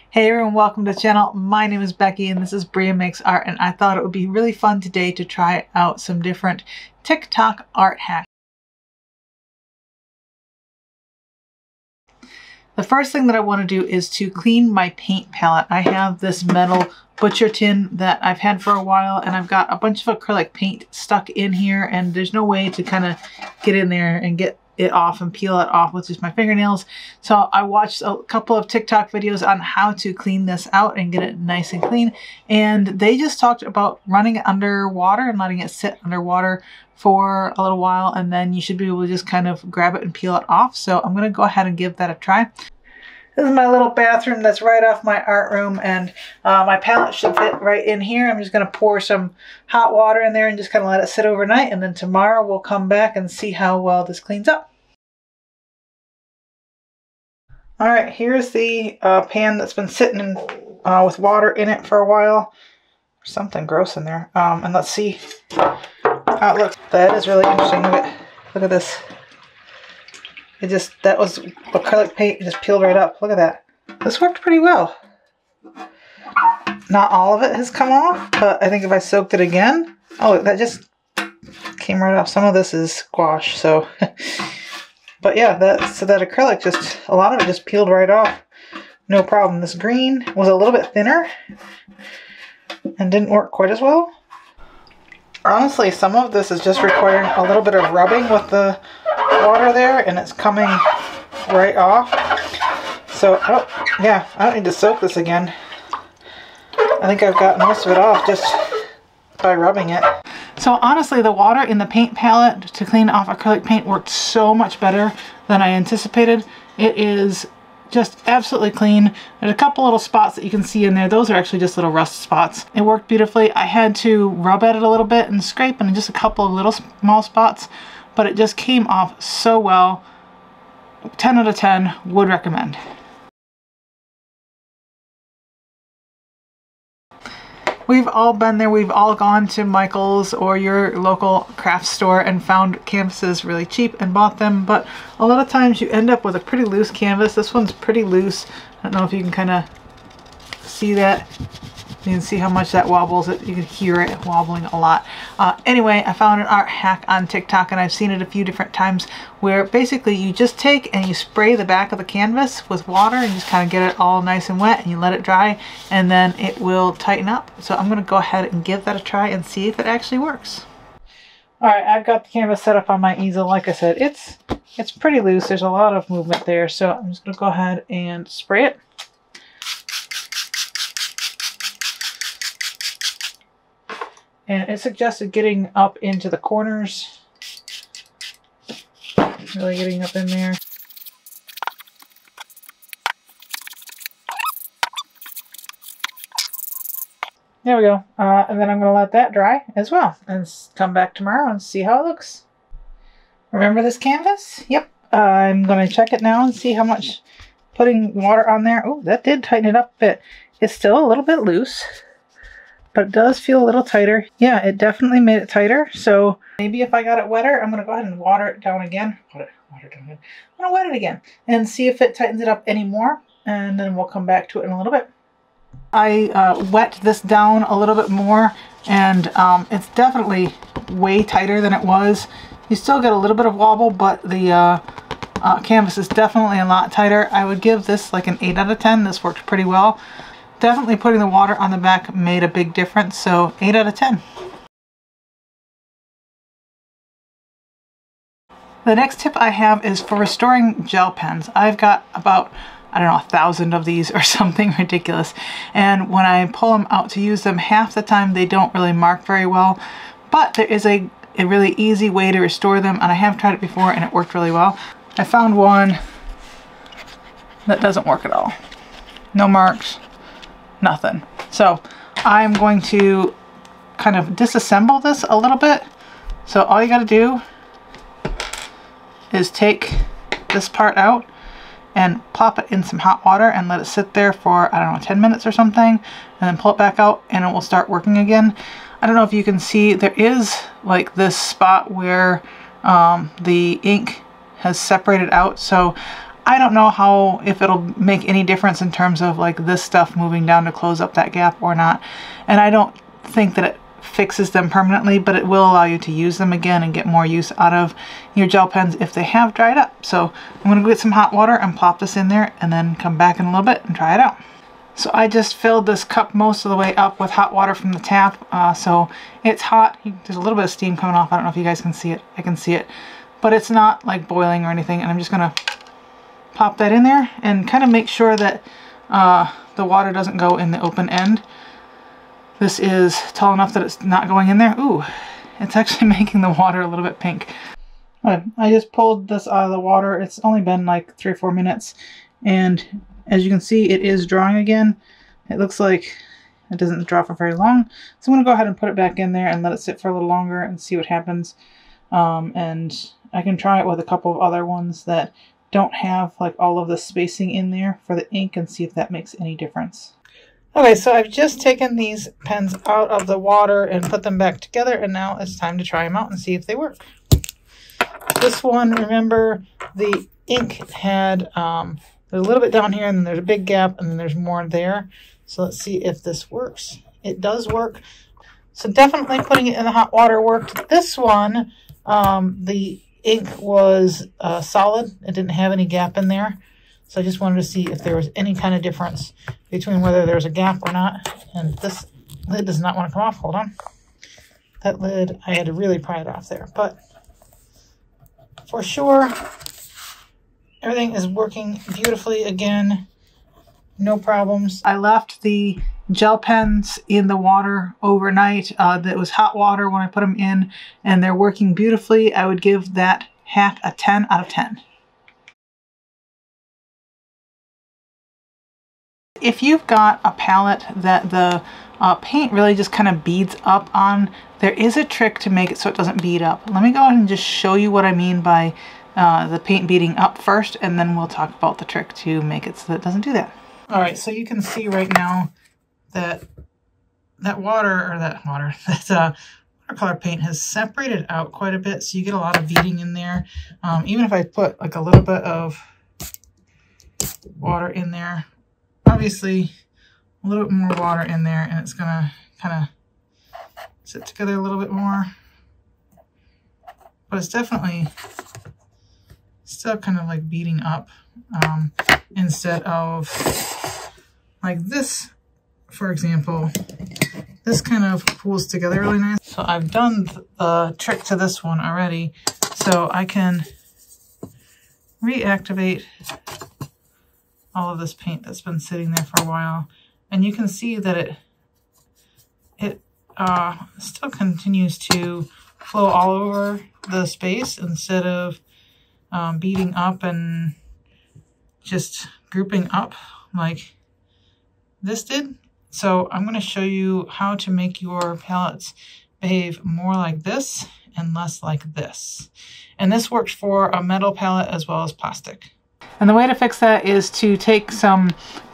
Hey everyone, welcome to the channel. My name is Becky and this is Bria Makes Art, and I thought it would be really fun today to try out some different TikTok art hacks. The first thing that I want to do is to clean my paint palette. I have this metal butcher tin that I've had for a while, and I've got a bunch of acrylic paint stuck in here, and there's no way to kind of get in there and get it off and peel it off with just my fingernails. So I watched a couple of TikTok videos on how to clean this out and get it nice and clean, and they just talked about running it under water and letting it sit underwater for a little while, and then you should be able to just kind of grab it and peel it off. So I'm going to go ahead and give that a try. This is my little bathroom that's right off my art room, and my palette should fit right in here. I'm just going to pour some hot water in there and just kind of let it sit overnight, and then tomorrow we'll come back and see how well this cleans up. Alright, here's the pan that's been sitting in, with water in it for a while. There's something gross in there. And let's see how it looks. That is really interesting. Look at this. That was acrylic paint. It just peeled right up. Look at that. This worked pretty well. Not all of it has come off, but I think if I soaked it again, oh, that just came right off. Some of this is gouache, so. But yeah, that acrylic, just a lot of it just peeled right off. No problem. This green was a little bit thinner and didn't work quite as well. Honestly, some of this is just requiring a little bit of rubbing with the water there, and it's coming right off. So I don't need to soak this again. I think I've got most of it off just by rubbing it. So honestly, the water in the paint palette to clean off acrylic paint worked so much better than I anticipated. It is just absolutely clean. There's a couple little spots that you can see in there. Those are actually just little rust spots. It worked beautifully. I had to rub at it a little bit and scrape in just a couple of little small spots, but it just came off so well. 10 out of 10, would recommend. We've all been there. We've all gone to Michael's or your local craft store and found canvases really cheap and bought them, but a lot of times you end up with a pretty loose canvas. This one's pretty loose. I don't know if you can kind of see that. You can see how much that wobbles. You can hear it wobbling a lot. Anyway, I found an art hack on TikTok, and I've seen it a few different times, where basically you just take and you spray the back of the canvas with water and just kind of get it all nice and wet, and you let it dry, and then it will tighten up. So I'm going to go ahead and give that a try and see if it actually works. Alright, I've got the canvas set up on my easel. Like I said, it's pretty loose. There's a lot of movement there, so I'm just going to go ahead and spray it. And it suggested getting up into the corners, really getting up in there. There we go. And then I'm going to let that dry as well and come back tomorrow and see how it looks. Remember this canvas? Yep. I'm going to check it now and see how much putting water on there. Oh, that did tighten it up a bit. It's still a little bit loose, but it does feel a little tighter. Yeah, it definitely made it tighter. So maybe if I got it wetter, I'm going to go ahead and water it down again. Water down again. I'm going to wet it again and see if it tightens it up any more, and then we'll come back to it in a little bit. I wet this down a little bit more, and it's definitely way tighter than it was. You still get a little bit of wobble, but the canvas is definitely a lot tighter. I would give this like an 8 out of 10. This worked pretty well. Definitely putting the water on the back made a big difference, so 8 out of 10. The next tip I have is for restoring gel pens. I've got about, I don't know, 1,000 of these or something ridiculous, and when I pull them out to use them, half the time they don't really mark very well, but there is a really easy way to restore them, and I have tried it before and it worked really well. I found one that doesn't work at all. No marks. Nothing. So I'm going to kind of disassemble this a little bit. So all you got to do is take this part out and plop it in some hot water and let it sit there for, I don't know, 10 minutes or something, and then pull it back out and it will start working again. I don't know if you can see, there is like this spot where the ink has separated out, so I don't know if it'll make any difference in terms of like this stuff moving down to close up that gap or not. And I don't think that it fixes them permanently, but it will allow you to use them again and get more use out of your gel pens if they have dried up. So I'm going to get some hot water and plop this in there and then come back in a little bit and try it out. So I just filled this cup most of the way up with hot water from the tap, so it's hot. There's a little bit of steam coming off. I don't know if you guys can see it. I can see it, but it's not like boiling or anything. And I'm just going to pop that in there and kind of make sure that the water doesn't go in the open end. This is tall enough that it's not going in there. Ooh, it's actually making the water a little bit pink. I just pulled this out of the water. It's only been like 3 or 4 minutes, and as you can see, it is drawing again. It looks like it doesn't draw for very long. So I'm going to go ahead and put it back in there and let it sit for a little longer and see what happens. And I can try it with a couple of other ones that don't have like all of the spacing in there for the ink and see if that makes any difference. Okay, so I've just taken these pens out of the water and put them back together, and now it's time to try them out and see if they work. This one, remember, the ink had there's a little bit down here, and then there's a big gap, and then there's more there. So let's see if this works. It does work. So definitely putting it in the hot water worked. This one, the ink was solid. It didn't have any gap in there. So I just wanted to see if there was any kind of difference between whether there's a gap or not. And this lid does not want to come off. Hold on. That lid, I had to really pry it off there. But for sure, everything is working beautifully again. No problems. I left the gel pens in the water overnight. That was hot water when I put them in, and they're working beautifully. I would give that hack a 10 out of 10. If you've got a palette that the paint really just kind of beads up on, there is a trick to make it so it doesn't bead up. Let me go ahead and just show you what I mean by the paint beading up first, and then we'll talk about the trick to make it so that it doesn't do that. All right, so you can see right now that watercolor paint has separated out quite a bit, so you get a lot of beading in there. Even if I put like a little bit of water in there, obviously a little bit more water in there, and it's gonna kind of sit together a little bit more. But it's definitely still kind of like beading up instead of like this, for example. This kind of pulls together really nice. So I've done the trick to this one already, so I can reactivate all of this paint that's been sitting there for a while, and you can see that it still continues to flow all over the space instead of beading up and just grouping up like this did. So I'm going to show you how to make your palettes behave more like this and less like this. And this works for a metal palette as well as plastic. And the way to fix that is to take some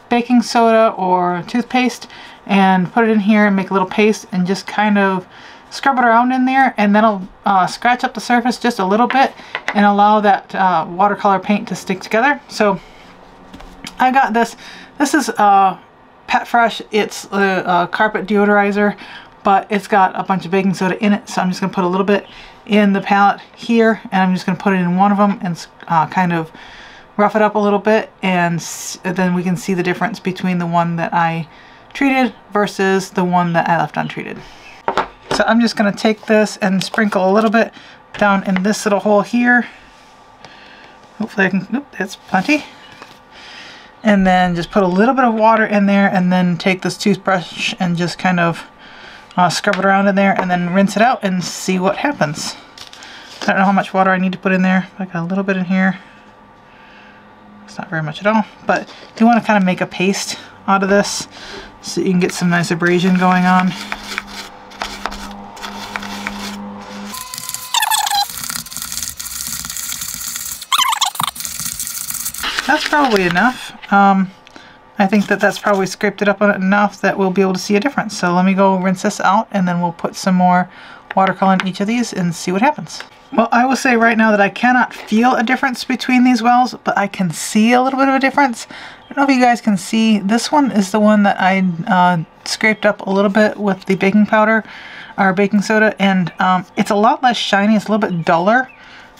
baking soda or toothpaste and put it in here and make a little paste and just kind of scrub it around in there, and then it'll scratch up the surface just a little bit and allow that watercolor paint to stick together. So I got this. This is Pet Fresh. It's a carpet deodorizer, but it's got a bunch of baking soda in it. So I'm just going to put a little bit in the palette here, and I'm just going to put it in one of them and kind of rough it up a little bit, and then we can see the difference between the one that I treated versus the one that I left untreated. So I'm just going to take this and sprinkle a little bit down in this little hole here. Hopefully I can, that's plenty. And then just put a little bit of water in there, and then take this toothbrush and just kind of scrub it around in there, and then rinse it out and see what happens. I don't know how much water I need to put in there. I got a little bit in here. It's not very much at all, but you want to kind of make a paste out of this so you can get some nice abrasion going on. That's probably enough. I think that that's probably scraped it up enough that we'll be able to see a difference. So let me go rinse this out, and then we'll put some more watercolor in each of these and see what happens. Well, I will say right now that I cannot feel a difference between these wells, but I can see a little bit of a difference. I don't know if you guys can see. This one is the one that I scraped up a little bit with the baking powder or baking soda, and it's a lot less shiny. It's a little bit duller,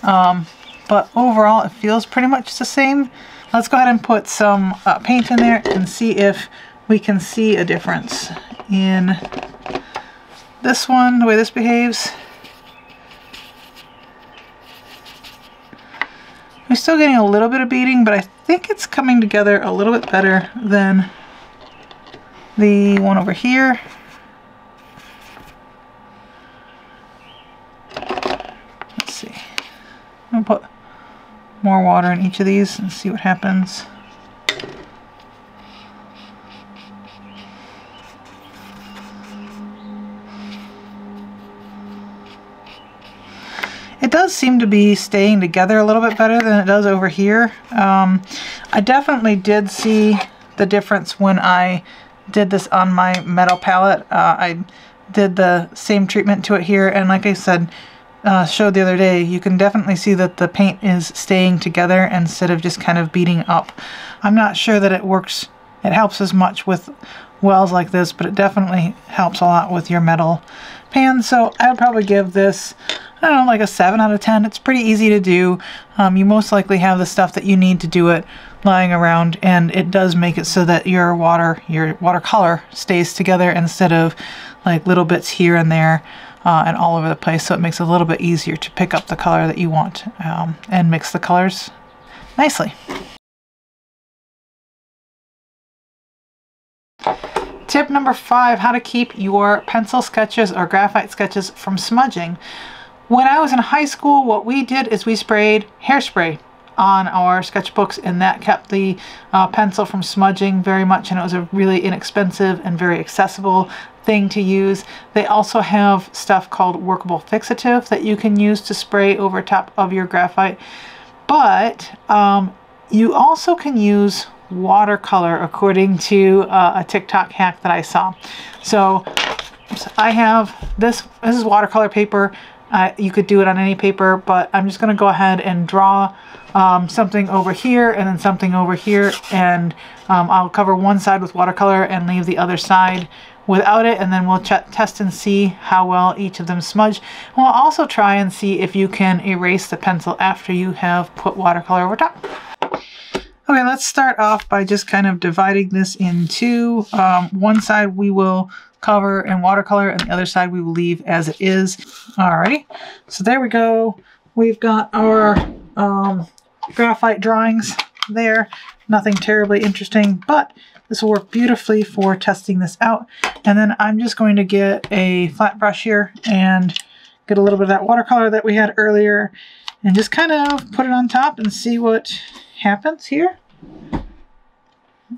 but overall it feels pretty much the same. Let's go ahead and put some paint in there and see if we can see a difference in this one, the way this behaves. I'm still getting a little bit of beading, but I think it's coming together a little bit better than the one over here. Let's see. I'm gonna put more water in each of these and see what happens. It does seem to be staying together a little bit better than it does over here. I definitely did see the difference when I did this on my metal palette. I did the same treatment to it here, and like I said, showed the other day, you can definitely see that the paint is staying together instead of just kind of beating up. I'm not sure that it works, it helps as much with wells like this, but it definitely helps a lot with your metal pan. So I would probably give this, I don't know, like a 7 out of 10. It's pretty easy to do. You most likely have the stuff that you need to do it lying around, and it does make it so that your watercolor stays together instead of like little bits here and there and all over the place. So it makes it a little bit easier to pick up the color that you want and mix the colors nicely. Tip number 5, how to keep your pencil sketches or graphite sketches from smudging. When I was in high school, what we did is we sprayed hairspray on our sketchbooks, and that kept the pencil from smudging very much, and it was a really inexpensive and very accessible thing to use. They also have stuff called workable fixative that you can use to spray over top of your graphite, but you also can use watercolor according to a TikTok hack that I saw. So I have this is watercolor paper. You could do it on any paper, but I'm just going to go ahead and draw something over here and then something over here, and I'll cover one side with watercolor and leave the other side without it, and then we'll test and see how well each of them smudge. We'll also try and see if you can erase the pencil after you have put watercolor over top. Okay, let's start off by just kind of dividing this in two. One side we will cover in watercolor and the other side we will leave as it is. Alrighty, so there we go. We've got our graphite drawings there. Nothing terribly interesting, but this will work beautifully for testing this out. And then I'm just going to get a flat brush here and get a little bit of that watercolor that we had earlier and just kind of put it on top and see what happens here.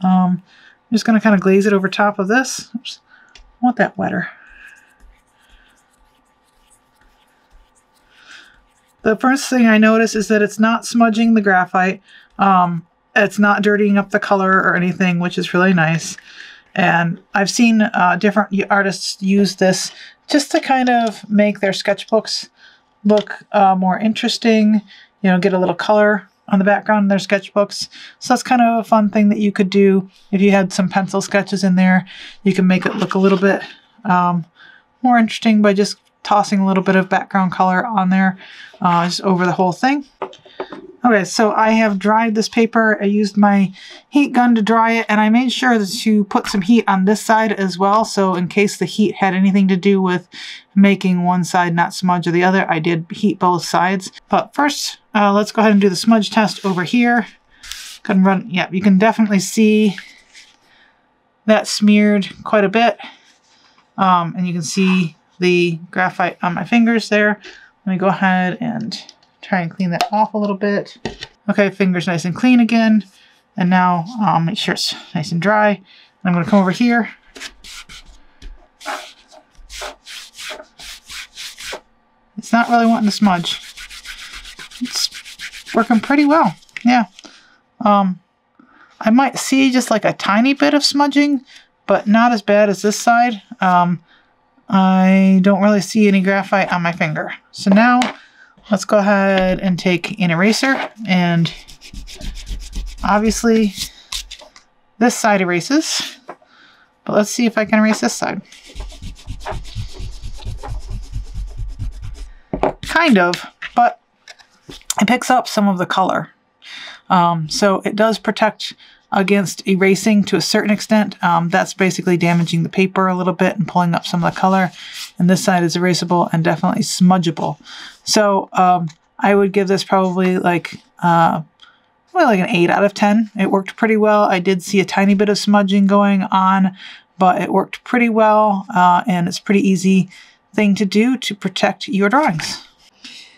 I'm just going to kind of glaze it over top of this. Oops, I want that wetter. The first thing I notice is that it's not smudging the graphite. It's not dirtying up the color or anything, which is really nice. And I've seen different artists use this just to kind of make their sketchbooks look more interesting, you know, get a little color on the background in their sketchbooks. So that's kind of a fun thing that you could do. If you had some pencil sketches in there, you can make it look a little bit more interesting by just tossing a little bit of background color on there, just over the whole thing. Okay, so I have dried this paper. I used my heat gun to dry it, and I made sure to put some heat on this side as well, so in case the heat had anything to do with making one side not smudge or the other, I did heat both sides. But first, let's go ahead and do the smudge test over here. Go ahead and run, yeah, you can definitely see that smeared quite a bit, and you can see the graphite on my fingers there. Let me go ahead and try and clean that off a little bit. Okay, fingers nice and clean again. And now make sure it's nice and dry. And I'm going to come over here. It's not really wanting to smudge. It's working pretty well. Yeah. I might see just like a tiny bit of smudging, but not as bad as this side. I don't really see any graphite on my finger. So now let's go ahead and take an eraser, and obviously this side erases, but let's see if I can erase this side. Kind of, but it picks up some of the color. So it does protect against erasing to a certain extent. That's basically damaging the paper a little bit and pulling up some of the color. And this side is erasable and definitely smudgeable. So I would give this probably like an 8 out of 10. It worked pretty well. I did see a tiny bit of smudging going on, but it worked pretty well, and it's a pretty easy thing to do to protect your drawings.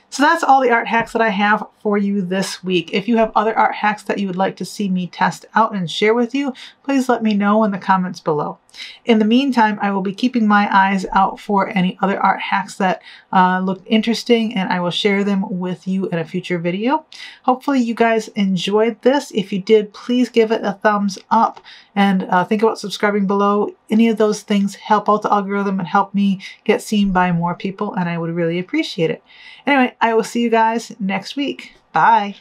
So that's all the art hacks that I have for you this week. If you have other art hacks that you would like to see me test out and share with you, please let me know in the comments below. In the meantime, I will be keeping my eyes out for any other art hacks that look interesting, and I will share them with you in a future video. Hopefully you guys enjoyed this. If you did, please give it a thumbs up, and think about subscribing below. Any of those things help out the algorithm and help me get seen by more people, and I would really appreciate it. Anyway, I will see you guys next week. Bye.